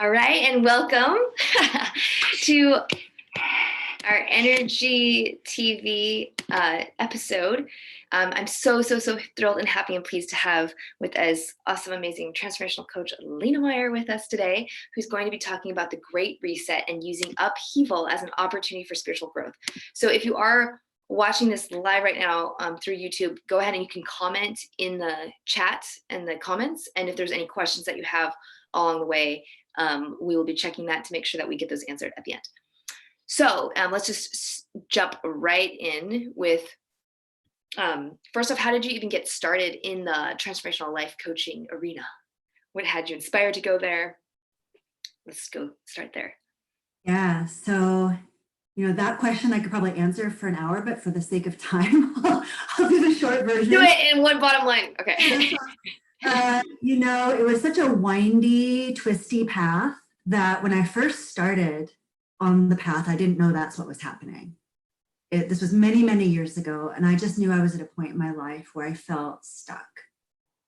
All right, and welcome to our Energy TV episode. I'm so thrilled and happy and pleased to have with us awesome, amazing transformational coach Lena Meyer with us today, who's going to be talking about the Great Reset and using upheaval as an opportunity for spiritual growth. So if you are watching this live right now through YouTube, go ahead and you can comment in the chat and the comments. And if there's any questions that you have along the way, we will be checking that to make sure that we get those answered at the end. So let's just jump right in with, first off, how did you even get started in the transformational life coaching arena? What had you inspired to go there? Let's go start there. Yeah, so, that question I could probably answer for an hour, but for the sake of time, I'll do the short version. Do it in one bottom line. Okay. It was such a windy, twisty path that when I first started on the path, I didn't know that's what was happening. This was many, many years ago, and I just knew I was at a point in my life where I felt stuck.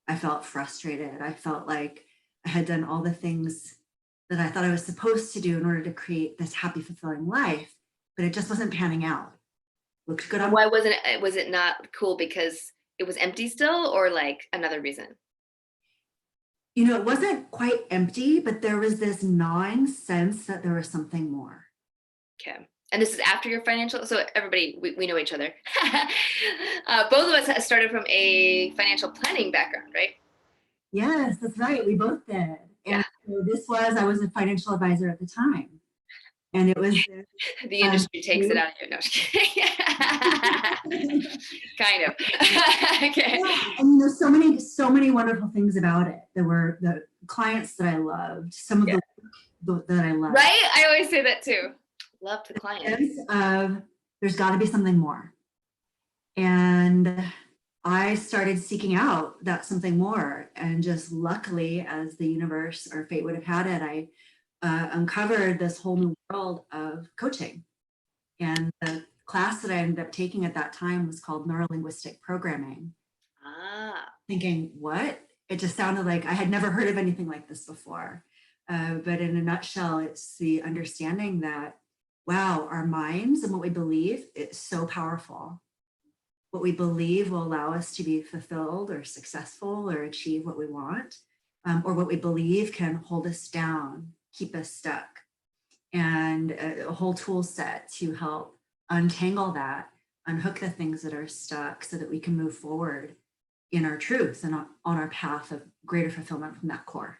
I felt frustrated. I felt like I had done all the things that I thought I was supposed to do in order to create this happy, fulfilling life, but it just wasn't panning out. Looked good on. Why wasn't it? Was it not cool because it was empty still, or like another reason? It wasn't quite empty, but there was this gnawing sense that there was something more. Okay. And this is after your financial, so everybody, we know each other. Both of us started from a financial planning background, right? Yes, that's right. We both did. And yeah. So I was a financial advisor at the time. And it was the industry takes it out of you. No, just kidding. Kind of. Okay. Yeah, and there's so many wonderful things about it. There were the clients that I loved, some of the work that I loved. Right? I always say that too. Love the clients. There's got to be something more. And I started seeking out that something more. And just luckily, as the universe or fate would have had it, I uncovered this whole new world of coaching. And the class that I ended up taking at that time was called Neurolinguistic Programming. Thinking, what? It just sounded like I had never heard of anything like this before. But in a nutshell, it's the understanding that, wow, our minds and what we believe is so powerful. What we believe will allow us to be fulfilled or successful or achieve what we want, or what we believe can hold us down, keep us stuck. And a whole tool set to help untangle that, unhook the things that are stuck so that we can move forward in our truth and on our path of greater fulfillment from that core.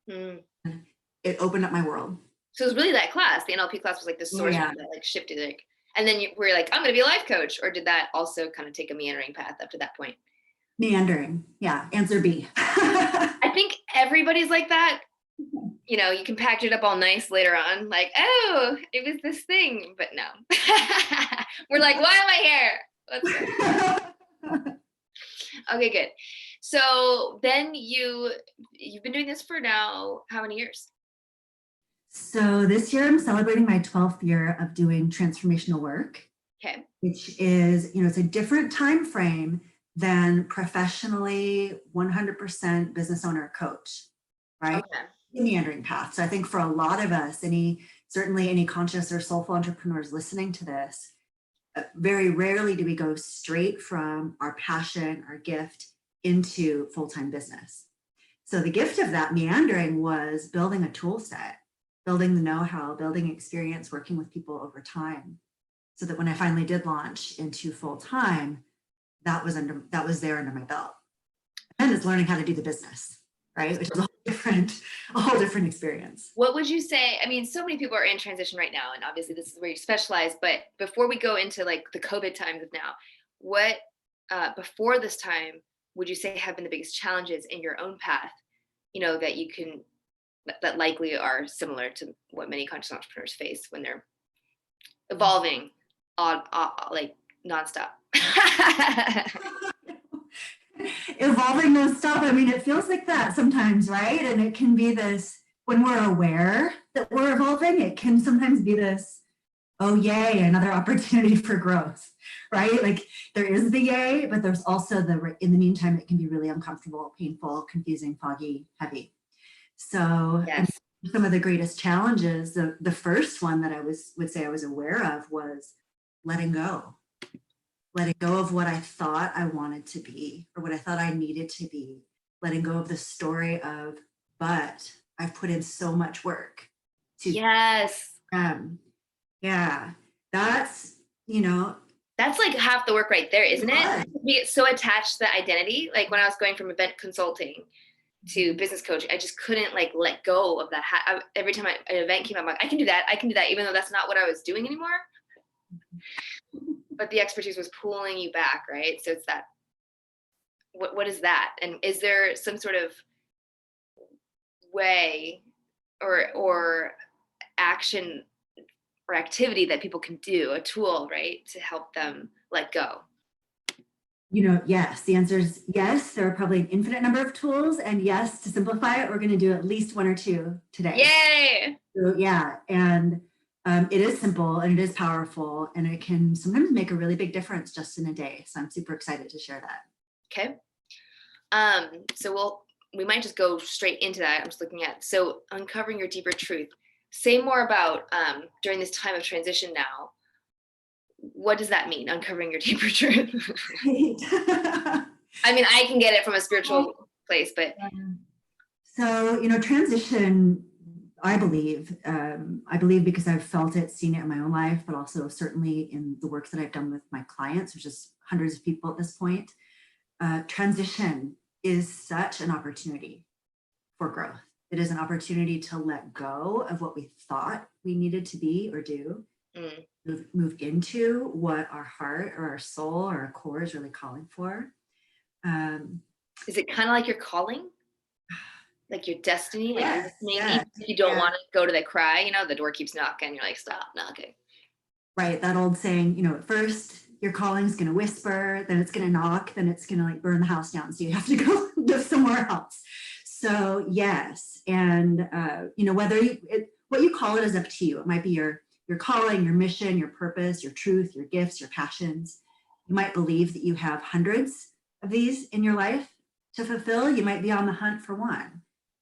It opened up my world. So it was really that class, the NLP class was like the source that like shifted it. And then you were like, I'm going to be a life coach. Or did that also kind of take a meandering path up to that point? Meandering. Yeah. Answer B. I think everybody's like that. You can package it up all nice later on. Like, oh, it was this thing. But no. We're like, why am I here? Let's go. Okay, good. So then you've been doing this for now, how many years? So this year I'm celebrating my 12th year of doing transformational work. Okay. Which is, it's a different time frame than professionally 100% business owner coach, right? Okay. The meandering path. So I think for a lot of us, certainly any conscious or soulful entrepreneurs listening to this, very rarely do we go straight from our passion, our gift into full-time business. So the gift of that meandering was building a tool set, building the know-how, building experience, working with people over time, so that when I finally did launch into full-time, that was there under my belt. And it's learning how to do the business, right? Which is a whole different experience. What would you say? I mean, so many people are in transition right now, and obviously this is where you specialize, but before we go into like the COVID times of now, what before this time would you say have been the biggest challenges in your own path, that likely are similar to what many conscious entrepreneurs face when they're evolving like nonstop? Evolving nonstop. I mean, it feels like that sometimes, right? And it can be this, when we're aware that we're evolving, it can sometimes be this, oh, yay, another opportunity for growth, right? Like there is the yay, but there's also in the meantime, it can be really uncomfortable, painful, confusing, foggy, heavy. So yes. some of the greatest challenges, the first one that I would say I was aware of was letting go of what I thought I wanted to be or what I thought I needed to be, letting go of the story of, but I've put in so much work to, Yes. Yeah, that's, That's like half the work right there, isn't it? Right. We get so attached to the identity. Like when I was going from event consulting to business coaching, I just couldn't like let go of that. Every time an event came up, I'm like, I can do that, even though that's not what I was doing anymore. But the expertise was pulling you back, right? So it's that, what is that? And is there some sort of way or action or activity that people can do, a tool, right, to help them let go? Yes, the answer is yes. There are probably an infinite number of tools, and yes, to simplify it, we're going to do at least one or two today. Yay! So, yeah, and it is simple and it is powerful, and it can sometimes make a really big difference just in a day. So I'm super excited to share that. Okay. So we might just go straight into that. I'm just looking at, so uncovering your deeper truth. Say more about during this time of transition now. What does that mean, uncovering your deeper truth? I mean, I can get it from a spiritual place, but. So, transition, I believe because I've felt it, seen it in my own life, but also certainly in the work that I've done with my clients, which is hundreds of people at this point. Transition is such an opportunity for growth. It is an opportunity to let go of what we thought we needed to be or do, move into what our heart or our soul or our core is really calling for. Is it kind of like your calling? Like your destiny? Like yes, even if you don't want to go to the cry, the door keeps knocking, you're like, stop knocking. Right, that old saying, at first your calling's going to whisper, then it's going to knock, then it's going to like burn the house down, so you have to go live somewhere else. So yes, and whether what you call it is up to you. It might be your calling, your mission, your purpose, your truth, your gifts, your passions. You might believe that you have hundreds of these in your life to fulfill. You might be on the hunt for one.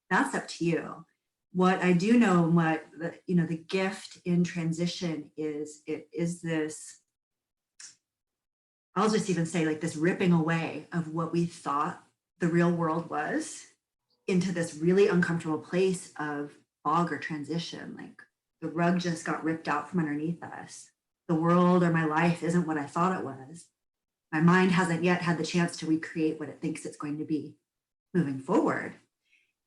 That's up to you. What I do know, and what the gift in transition is, it is this, I'll just even say, like, this ripping away of what we thought the real world was into this really uncomfortable place of fog or transition. Like the rug just got ripped out from underneath us. The world or my life isn't what I thought it was. My mind hasn't yet had the chance to recreate what it thinks it's going to be moving forward.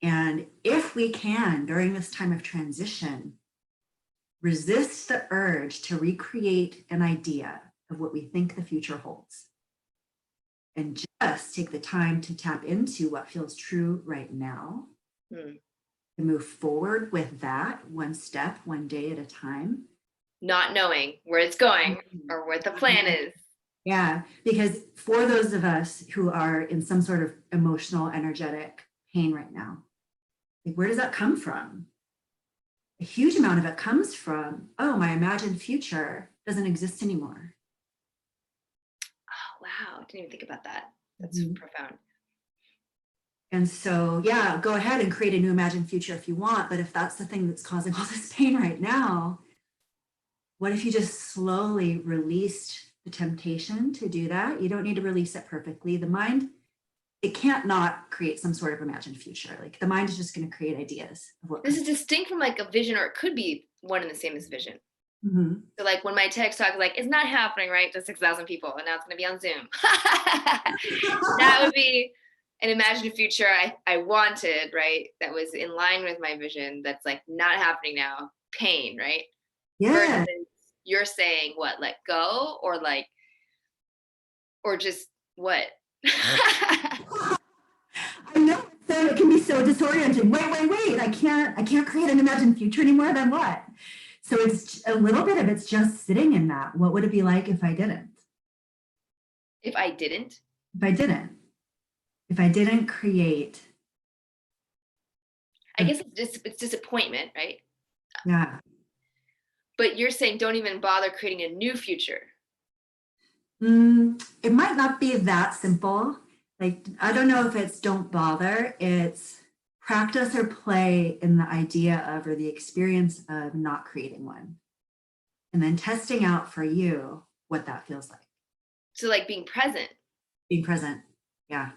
And if we can, during this time of transition, resist the urge to recreate an idea of what we think the future holds, and just take the time to tap into what feels true right now, and move forward with that one step, one day at a time. Not knowing where it's going or what the plan is. Yeah, because for those of us who are in some sort of emotional, energetic pain right now, like, where does that come from? A huge amount of it comes from, oh, my imagined future doesn't exist anymore. Oh, wow. I didn't even think about that. That's profound. And so, yeah, go ahead and create a new imagined future if you want. But if that's the thing that's causing all this pain right now, what if you just slowly released the temptation to do that? You don't need to release it perfectly. The mind, it can't not create some sort of imagined future. Like the mind is just going to create ideas of what. This is distinct from like a vision, or it could be one and the same as vision. Mm-hmm. So like when my TEDx talk is like, it's not happening, right, to 6,000 people, and now it's going to be on Zoom. That would be an imagined future I wanted, right? That was in line with my vision. That's like not happening now. Pain, right? Yeah. Versus you're saying what, let go, or just what? I know. So it can be so disorienting. Wait. I can't create an imagined future anymore. Then what? So it's a little bit of it's just sitting in that. What would it be like if I didn't? If I didn't? If I didn't create. I guess it's disappointment, right? Yeah. But you're saying don't even bother creating a new future. It might not be that simple. Like, I don't know if it's don't bother. It's practice or play in the idea of or the experience of not creating one. And then testing out for you what that feels like. So like being present. Being present. Yeah.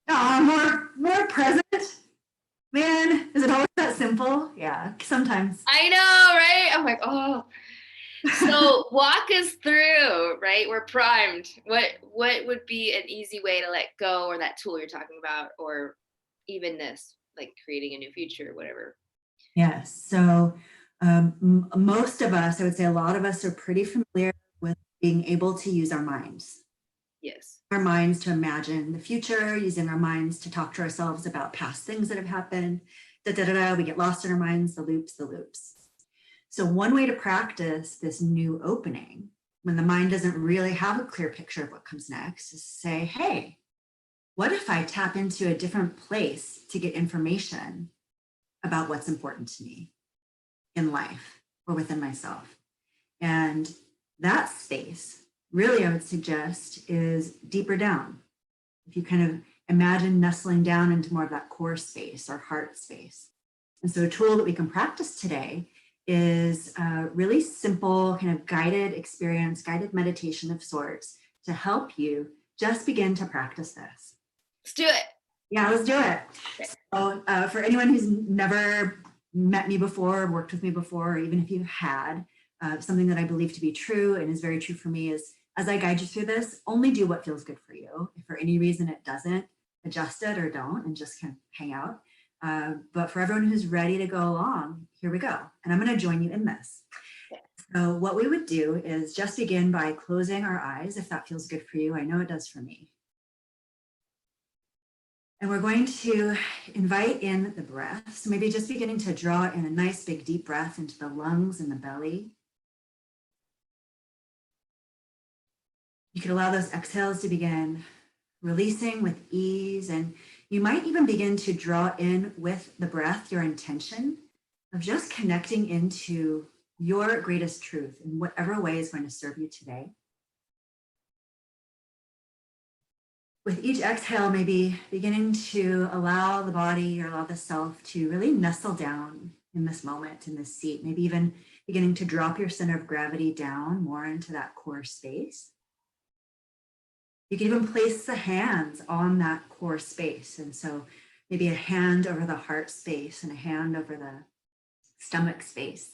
Oh, more present. Man, is it always that simple? Yeah, sometimes. I know, right? I'm like, oh. So walk us through, right? We're primed. What would be an easy way to let go, or that tool you're talking about, or even this, like creating a new future, whatever? Yes. So most of us, I would say a lot of us are pretty familiar with being able to use our minds. Yes. Our minds to imagine the future, using our minds to talk to ourselves about past things that have happened. We get lost in our minds, the loops. So one way to practice this new opening, when the mind doesn't really have a clear picture of what comes next, is say, hey, what if I tap into a different place to get information about what's important to me in life or within myself? And that space, really, I would suggest, is deeper down. If you kind of imagine nestling down into more of that core space or heart space. And so a tool that we can practice today is a really simple kind of guided experience, guided meditation of sorts to help you just begin to practice this. Let's do it. Yeah, let's do it. Okay. So for anyone who's never met me before, worked with me before, or even if you had, something that I believe to be true and is very true for me is, as I guide you through this, only do what feels good for you. If for any reason it doesn't, adjust it or don't, and just kind of hang out. But for everyone who's ready to go along, here we go. And I'm going to join you in this. So what we would do is just begin by closing our eyes, if that feels good for you. I know it does for me. And we're going to invite in the breath. So maybe just beginning to draw in a nice big deep breath into the lungs and the belly. You could allow those exhales to begin releasing with ease, and you might even begin to draw in with the breath your intention of just connecting into your greatest truth in whatever way is going to serve you today. With each exhale, maybe beginning to allow the body or allow the self to really nestle down in this moment, in this seat, maybe even beginning to drop your center of gravity down more into that core space. You can even place the hands on that core space. And so maybe a hand over the heart space and a hand over the stomach space.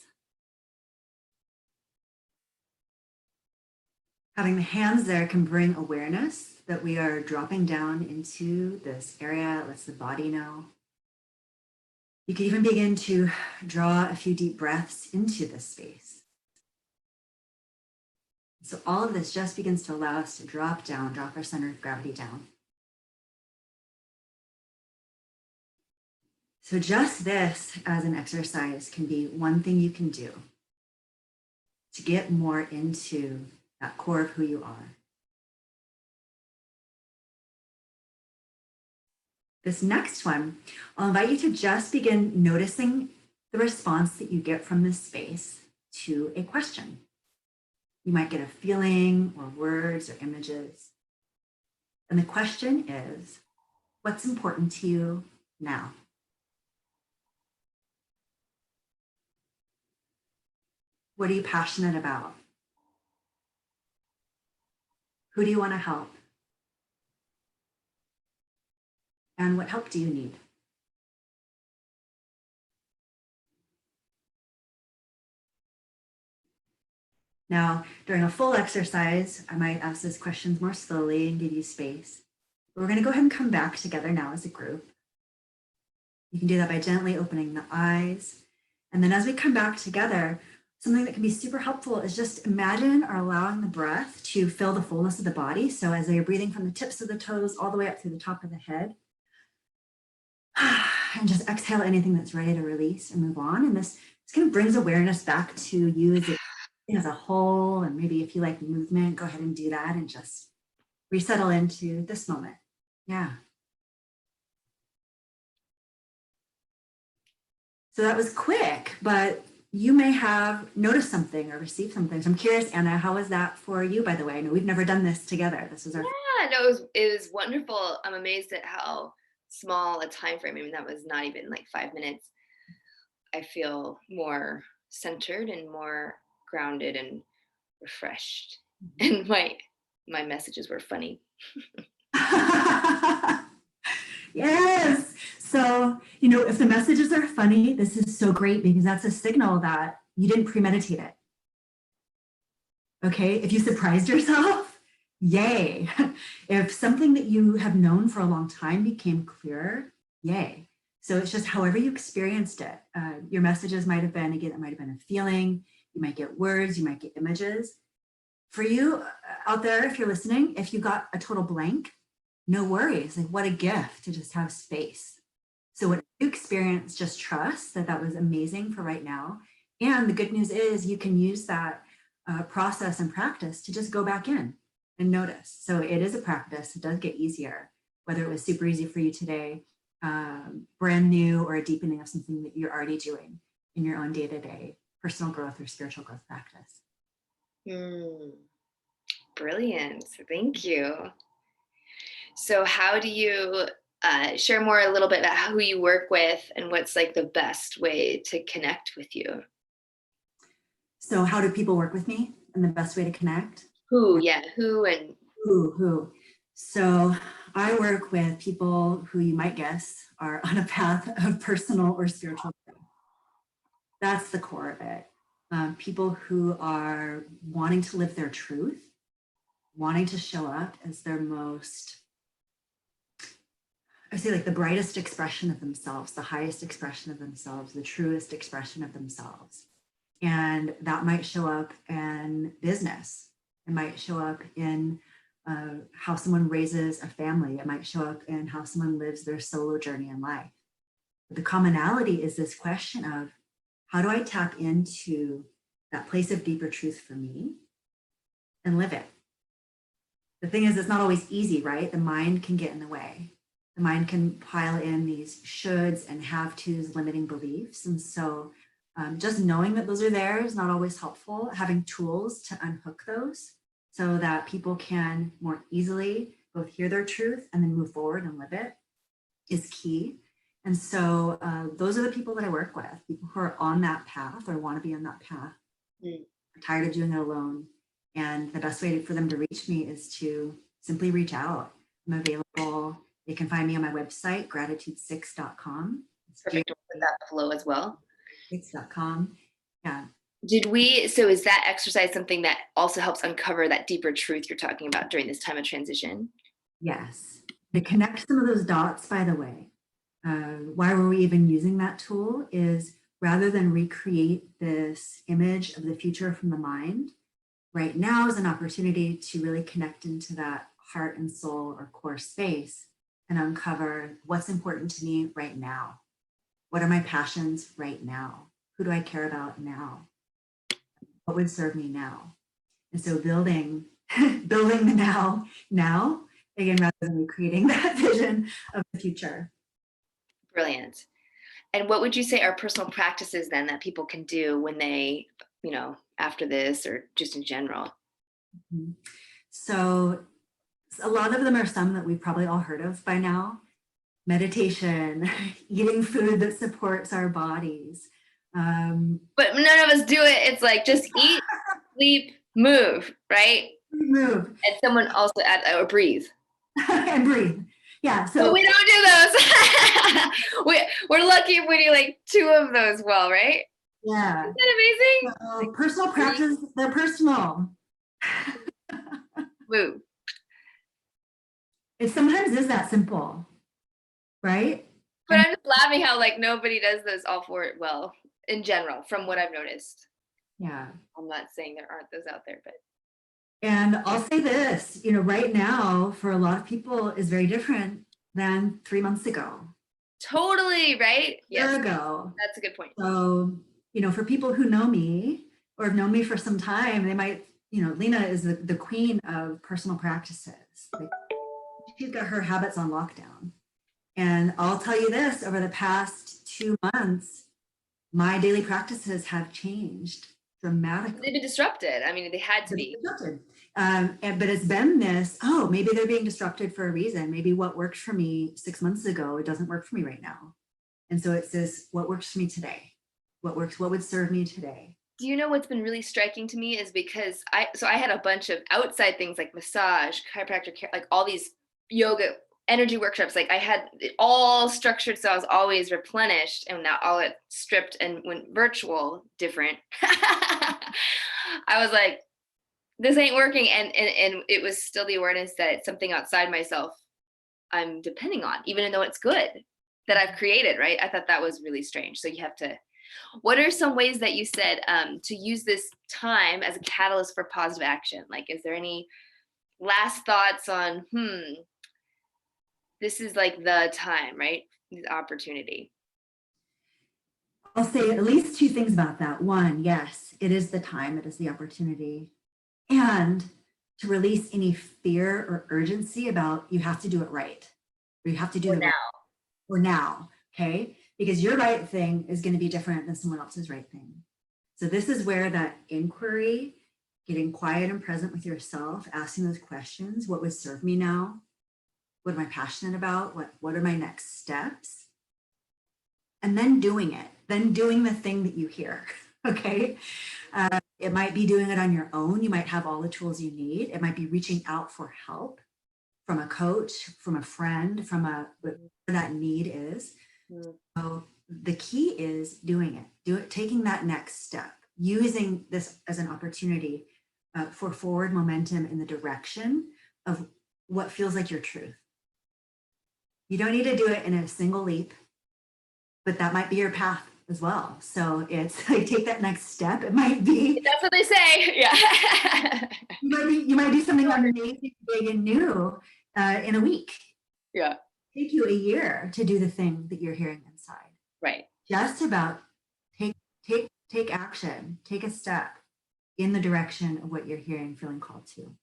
Having the hands there can bring awareness that we are dropping down into this area. It lets the body know. You can even begin to draw a few deep breaths into this space. So all of this just begins to allow us to drop down, drop our center of gravity down. So just this as an exercise can be one thing you can do to get more into that core of who you are. This next one, I'll invite you to just begin noticing the response that you get from this space to a question. You might get a feeling or words or images. And the question is, what's important to you now? What are you passionate about? Who do you want to help? And what help do you need? Now, during a full exercise, I might ask those questions more slowly and give you space. But we're going to go ahead and come back together now as a group. You can do that by gently opening the eyes. And then as we come back together, something that can be super helpful is just imagine or allowing the breath to fill the fullness of the body. So as you're breathing from the tips of the toes all the way up through the top of the head, and just exhale anything that's ready to release and move on. And this kind of brings awareness back to you as a whole. And maybe if you like movement, go ahead and do that and just resettle into this moment. Yeah. So that was quick, but you may have noticed something or received something. So I'm curious, Anna, how was that for you, by the way? I know we've never done this together. This was our Yeah, no, it was wonderful. I'm amazed at how small a time frame, I mean, that was not even like 5 minutes, I feel more centered and more grounded and refreshed. And my messages were funny. Yes. So, if the messages are funny, this is so great because that's a signal that you didn't premeditate it. Okay. If you surprised yourself, yay. If something that you have known for a long time became clearer, yay. So it's just however you experienced it. Your messages might have been, again, it might have been a feeling. You might get words, you might get images. For you out there, if you're listening, if you got a total blank, no worries. Like, what a gift to just have space. So what you experience, just trust that that was amazing for right now. And the good news is you can use that process and practice to just go back in and notice. So it is a practice. It does get easier, whether it was super easy for you today, brand new, or a deepening of something that you're already doing in your own day-to-day personal growth or spiritual growth practice. Brilliant. Thank you. So how do you share more a little bit about who you work with and what's like the best way to connect with you? So how do people work with me and the best way to connect? Who and Who. So I work with people who you might guess are on a path of personal or spiritual growth. That's the core of it. People who are wanting to live their truth, wanting to show up as their most, I say, like the brightest expression of themselves, the highest expression of themselves, the truest expression of themselves. And that might show up in business. It might show up in how someone raises a family. It might show up in how someone lives their solo journey in life. But the commonality is this question of, how do I tap into that place of deeper truth for me and live it? The thing is, it's not always easy, right? The mind can get in the way. The mind can pile in these shoulds and have-tos, limiting beliefs. And so just knowing that those are there is not always helpful. Having tools to unhook those so that people can more easily both hear their truth and then move forward and live it is key. And so those are the people that I work with, people who are on that path or want to be on that path, are tired of doing it alone. And the best way for them to reach me is to simply reach out. I'm available. They can find me on my website, gratitude6.com. Perfect. We'll put that below as well. 6.com. Yeah. So is that exercise something that also helps uncover that deeper truth you're talking about during this time of transition? Yes. To connect some of those dots, by the way, why were we even using that tool is rather than recreate this image of the future from the mind, right now is an opportunity to really connect into that heart and soul or core space and uncover what's important to me right now. What are my passions right now? Who do I care about now? What would serve me now? And so building the now, again, rather than recreating that vision of the future. Brilliant. And what would you say are personal practices then that people can do when they, after this or just in general? So a lot of them are some that we've probably all heard of by now. Meditation, eating food that supports our bodies. But none of us do it. It's like just eat, sleep, move, right? Move. And someone also add or breathe. And breathe. Yeah. So but we don't do those. We're lucky if we do like 2 of those well, right? Yeah. Isn't that amazing? So personal practice, they're personal. Move. It sometimes is that simple, right? But I'm just laughing how like nobody does those all 4 well in general, from what I've noticed. Yeah. I'm not saying there aren't those out there, but. And I'll say this, right now for a lot of people is very different than 3 months ago. Totally, right? Year ago. That's a good point. So, for people who know me or have known me for some time, they might, Lena is the queen of personal practices. Like, she's got her habits on lockdown. And I'll tell you this, over the past 2 months, my daily practices have changed dramatically. They've been disrupted. I mean, they had to be. Disrupted. But it's been this, oh, maybe they're being disrupted for a reason. Maybe what worked for me 6 months ago, it doesn't work for me right now. And so it's this, what works for me today? What would serve me today? Do you know what's been really striking to me is because I had a bunch of outside things like massage, chiropractic care, like all these yoga, energy workshops. Like I had it all structured so I was always replenished, and now all it stripped and went virtual, different. I was like, this ain't working, and it was still the awareness that it's something outside myself I'm depending on, even though it's good that I've created, right? I thought that was really strange. So you have to. What are some ways that you said to use this time as a catalyst for positive action? Like, is there any last thoughts on, this is like the time, right? The opportunity. I'll say at least 2 things about that. One, yes, it is the time, it is the opportunity. And to release any fear or urgency about you have to do it right, or you have to do it now. Or now, okay? Because your right thing is going to be different than someone else's right thing. So this is where that inquiry, getting quiet and present with yourself, asking those questions, what would serve me now? What am I passionate about? What are my next steps? And then doing it, then doing the thing that you hear, okay? It might be doing it on your own. You might have all the tools you need. It might be reaching out for help from a coach, from a friend, from whatever that need is. So the key is doing it, taking that next step, using this as an opportunity for forward momentum in the direction of what feels like your truth. You don't need to do it in a single leap, but that might be your path as well. So it's like, take that next step. It might be. That's what they say. Yeah. you might do something amazing, big and new in a week. Yeah. Take you a year to do the thing that you're hearing inside. Right. Just about take action, take a step in the direction of what you're hearing, feeling called to.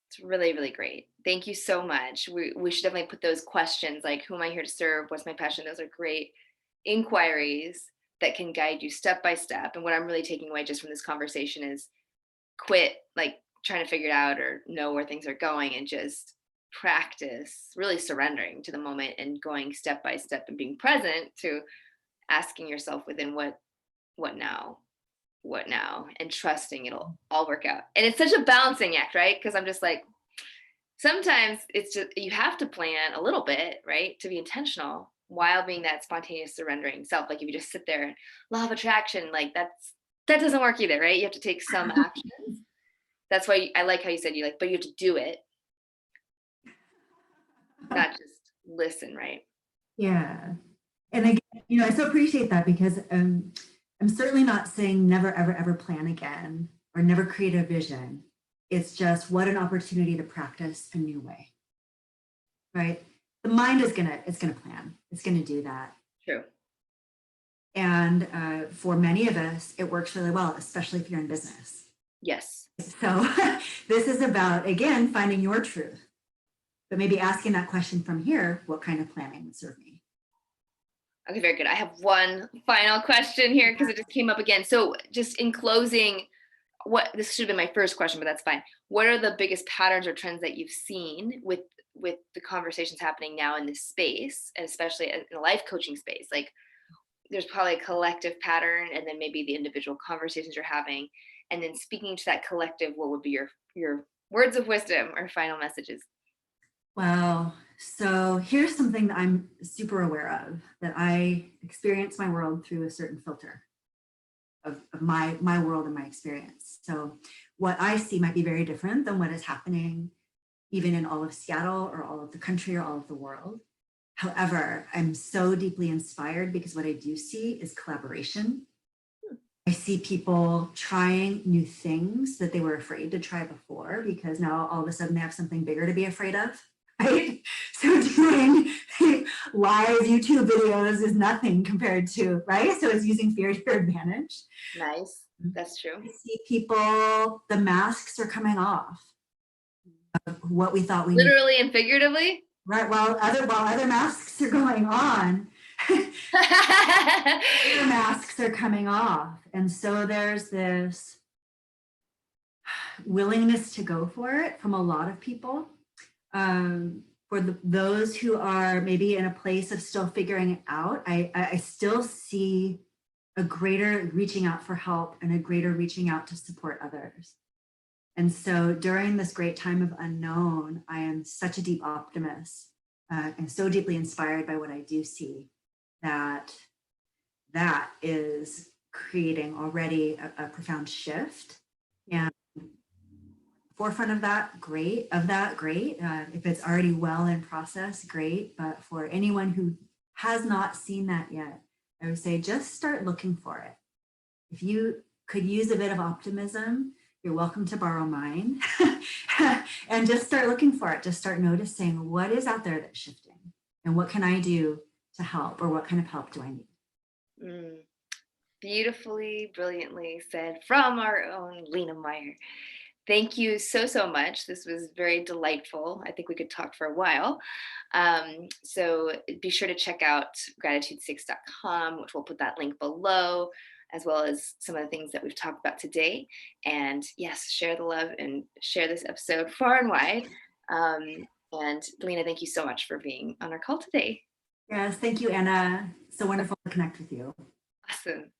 It's really, really great. Thank you so much. We should definitely put those questions like, who am I here to serve? What's my passion? Those are great inquiries that can guide you step by step. And what I'm really taking away just from this conversation is quit like trying to figure it out or know where things are going, and just practice really surrendering to the moment and going step by step and being present to asking yourself within what now, and trusting it'll all work out. And it's such a balancing act, right? Because I'm just like, sometimes it's just, you have to plan a little bit, right, to be intentional while being that spontaneous surrendering self. Like if you just sit there and law of attraction, like that doesn't work either, right? You have to take some actions. That's why I like how you said but you have to do it, not just listen, right? Yeah. And again, I so appreciate that, because I'm certainly not saying never, ever, ever plan again or never create a vision. It's just what an opportunity to practice a new way, right? The mind is it's gonna plan. It's gonna do that. True. And for many of us, it works really well, especially if you're in business. Yes. So this is about, again, finding your truth, but maybe asking that question from here, what kind of planning would serve me? Okay, very good. I have one final question here because it just came up again. So just in closing, this should have been my first question, but that's fine. What are the biggest patterns or trends that you've seen with the conversations happening now in this space, and especially in a life coaching space? Like there's probably a collective pattern, and then maybe the individual conversations you're having, and then speaking to that collective, what would be your words of wisdom or final messages? Wow. So here's something that I'm super aware of, that I experience my world through a certain filter of my world and my experience. So what I see might be very different than what is happening even in all of Seattle or all of the country or all of the world. However, I'm so deeply inspired because what I do see is collaboration. I see people trying new things that they were afraid to try before, because now all of a sudden they have something bigger to be afraid of, right? So doing live YouTube videos is nothing compared to, right? So it's using fear to your advantage. Nice. That's true. I see people, the masks are coming off of what we thought we literally needed. and figuratively. Right. While other masks are going on, other masks are coming off. And so there's this, willingness to go for it from a lot of people. For those who are maybe in a place of still figuring it out, I still see a greater reaching out for help and a greater reaching out to support others. And so during this great time of unknown, I am such a deep optimist and so deeply inspired by what I do see, that that is creating already a profound shift. And forefront of that, great. If it's already well in process, great. But for anyone who has not seen that yet, I would say just start looking for it. If you could use a bit of optimism, you're welcome to borrow mine. And just start looking for it. Just start noticing what is out there that's shifting and what can I do to help, or what kind of help do I need? Beautifully, brilliantly said from our own Lena Meyer. Thank you so, so much. This was very delightful. I think we could talk for a while. So be sure to check out gratitude6.com, which we'll put that link below, as well as some of the things that we've talked about today. And yes, share the love and share this episode far and wide. And Lena, thank you so much for being on our call today. Yes, thank you, Anna. So wonderful to connect with you. Awesome.